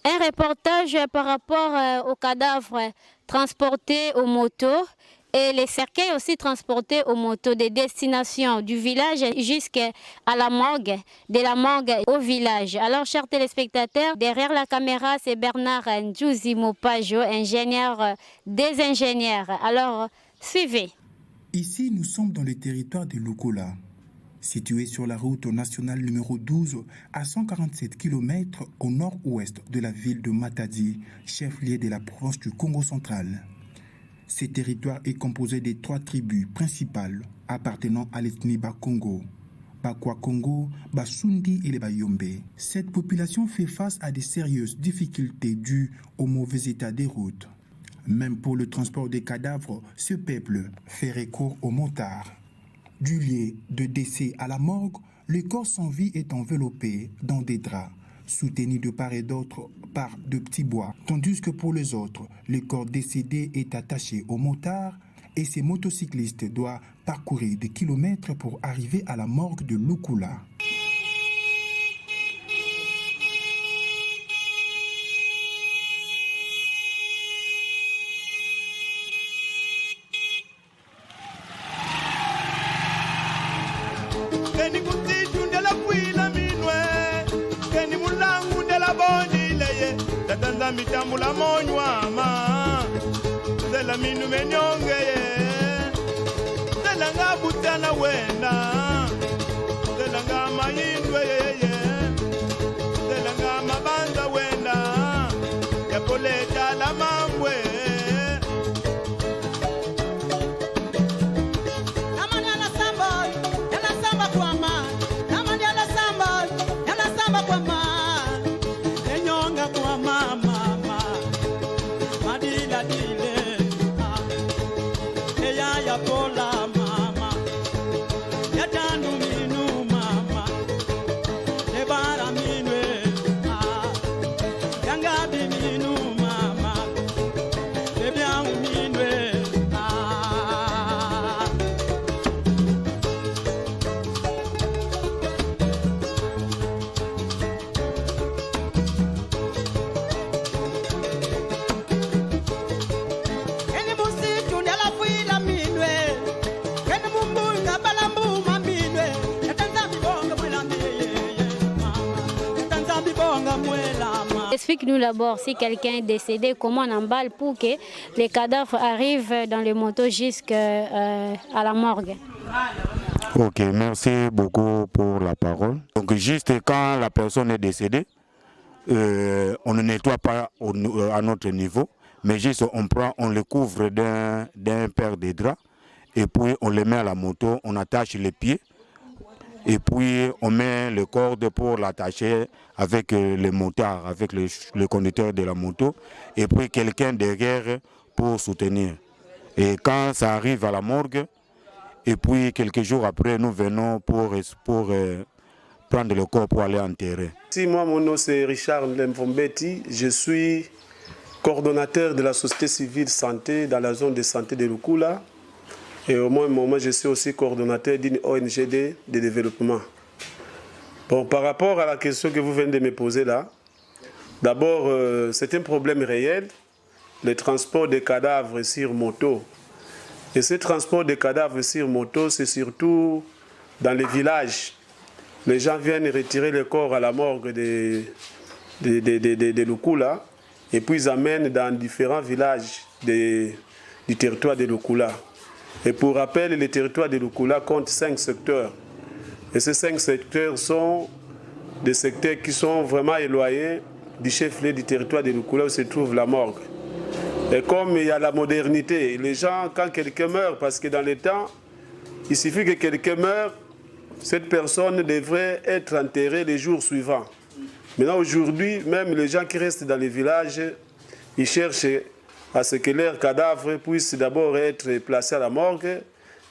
Un reportage par rapport aux cadavres transportés aux motos et les cercueils aussi transportés aux motos des destinations du village jusqu'à la morgue, de la morgue au village. Alors, chers téléspectateurs, derrière la caméra, c'est Bernard Ndjouzi Mopajo, ingénieur des ingénieurs. Alors, suivez. Ici, nous sommes dans le territoire de Lukola, situé sur la route nationale numéro 12 à 147 km au nord-ouest de la ville de Matadi, chef-lieu de la province du Congo central. Ce territoire est composé de 3 tribus principales appartenant à l'ethnie Bakongo, Bakwa Congo, Basundi et les Bayombe. Cette population fait face à de sérieuses difficultés dues au mauvais état des routes. Même pour le transport des cadavres, ce peuple fait recours aux motards. Du lieu de décès à la morgue, le corps sans vie est enveloppé dans des draps, soutenu de part et d'autre par de petits bois, tandis que pour les autres, le corps décédé est attaché au motard et ces motocyclistes doivent parcourir des kilomètres pour arriver à la morgue de Lukola. Mitambula monywama Zela minu menyonge Zela nga butana wenda Zela nga mayindwe Zela nga mabanda wenda Yapoleta la mambwe Explique-nous d'abord si quelqu'un est décédé, comment on emballe pour que les cadavres arrivent dans les motos jusqu'à la morgue. Ok, merci beaucoup pour la parole. Donc juste quand la personne est décédée, on ne nettoie pas à notre niveau, mais juste on le couvre d'un paire de draps et puis on le met à la moto, on attache les pieds. Et puis on met le corde pour l'attacher avec le motard, avec le conducteur de la moto, et puis quelqu'un derrière pour soutenir. Et quand ça arrive à la morgue, et puis quelques jours après, nous venons pour prendre le corps pour aller enterrer. Si moi, mon nom c'est Richard Ndemfombeti, je suis coordonnateur de la société civile santé dans la zone de santé de Lukola. Et au même moment, je suis aussi coordonnateur d'une ONG de développement. Bon, par rapport à la question que vous venez de me poser là, d'abord, c'est un problème réel, le transport des cadavres sur moto. Et ce transport des cadavres sur moto, c'est surtout dans les villages. Les gens viennent retirer le corps à la morgue de Lukola et puis ils amènent dans différents villages du territoire de Lukola. Et pour rappel, le territoire de Lukola compte 5 secteurs. Et ces 5 secteurs sont des secteurs qui sont vraiment éloignés du chef-lieu du territoire de Lukola où se trouve la morgue. Et comme il y a la modernité, les gens, quand quelqu'un meurt, parce que dans les temps, il suffit que quelqu'un meure, cette personne devrait être enterrée les jours suivants. Maintenant, aujourd'hui, même les gens qui restent dans les villages, ils cherchent à ce que leurs cadavres puissent d'abord être placés à la morgue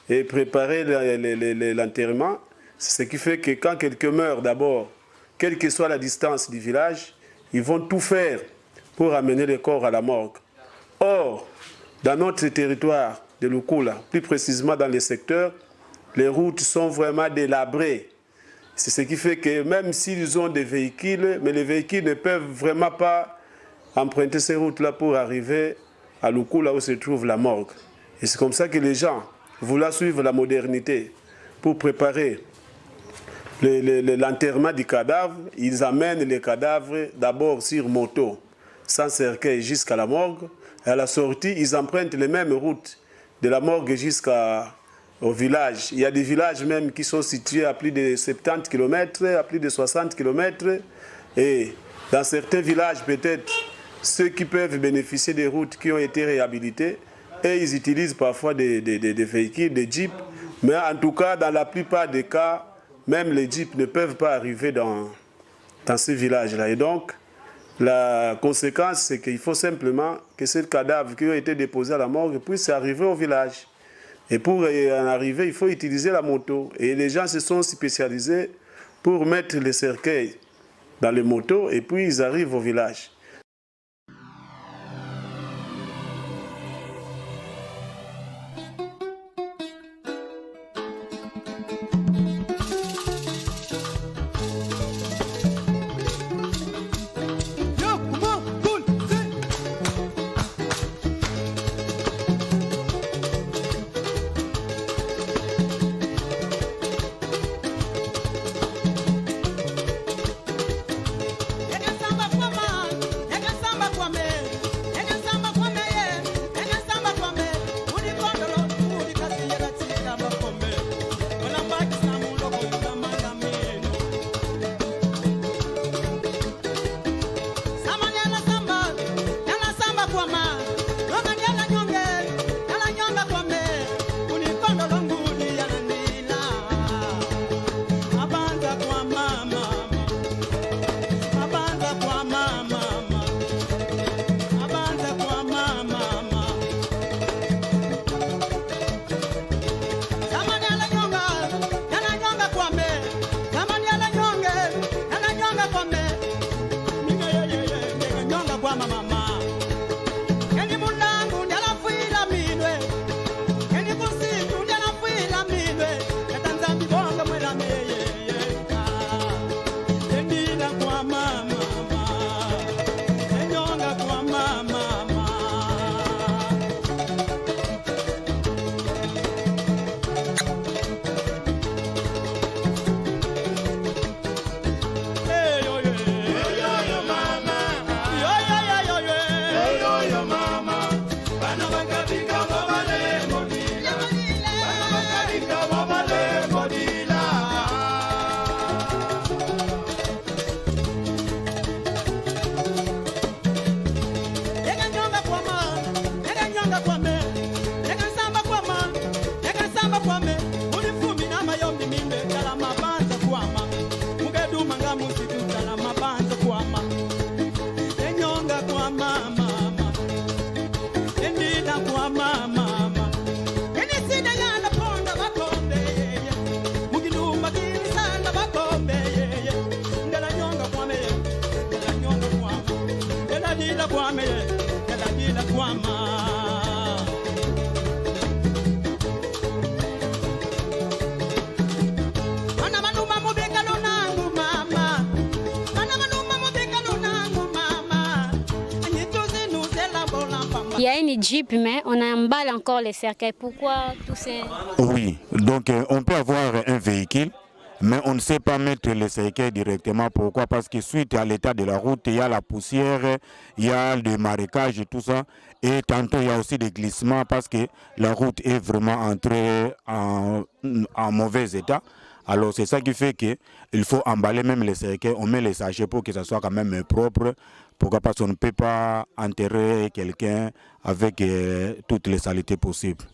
et préparer l'enterrement. C'est ce qui fait que quand quelqu'un meurt d'abord, quelle que soit la distance du village, ils vont tout faire pour amener le corps à la morgue. Or, dans notre territoire de Lukola, plus précisément dans les secteurs, les routes sont vraiment délabrées. C'est ce qui fait que même s'ils ont des véhicules, mais les véhicules ne peuvent vraiment pas emprunter ces routes-là pour arriver à Lukula où se trouve la morgue. Et c'est comme ça que les gens, voulant suivre la modernité pour préparer l'enterrement du cadavre, ils amènent les cadavres d'abord sur moto, sans cercueil jusqu'à la morgue. Et à la sortie, ils empruntent les mêmes routes de la morgue jusqu'au village. Il y a des villages même qui sont situés à plus de 70 km, à plus de 60 km. Et dans certains villages, peut-être, ceux qui peuvent bénéficier des routes qui ont été réhabilitées, et ils utilisent parfois des véhicules, des jeeps. Mais en tout cas, dans la plupart des cas, même les jeeps ne peuvent pas arriver dans ces villages-là. Et donc, la conséquence, c'est qu'il faut simplement que ces cadavres qui ont été déposés à la morgue puissent arriver au village. Et pour en arriver, il faut utiliser la moto. Et les gens se sont spécialisés pour mettre les cercueils dans les motos et puis ils arrivent au village. Il y a une jeep, mais on emballe encore les cercueils. Pourquoi tous ces... Oui, donc on peut avoir un véhicule, mais on ne sait pas mettre les cercueils directement. Pourquoi? Parce que suite à l'état de la route, il y a la poussière, il y a le marécage et tout ça. Et tantôt, il y a aussi des glissements parce que la route est vraiment entrée en mauvais état. Alors c'est ça qui fait qu'il faut emballer même les cercueils, on met les sachets pour que ça soit quand même propre. Pourquoi? Parce qu'on ne peut pas enterrer quelqu'un avec toutes les saletés possibles.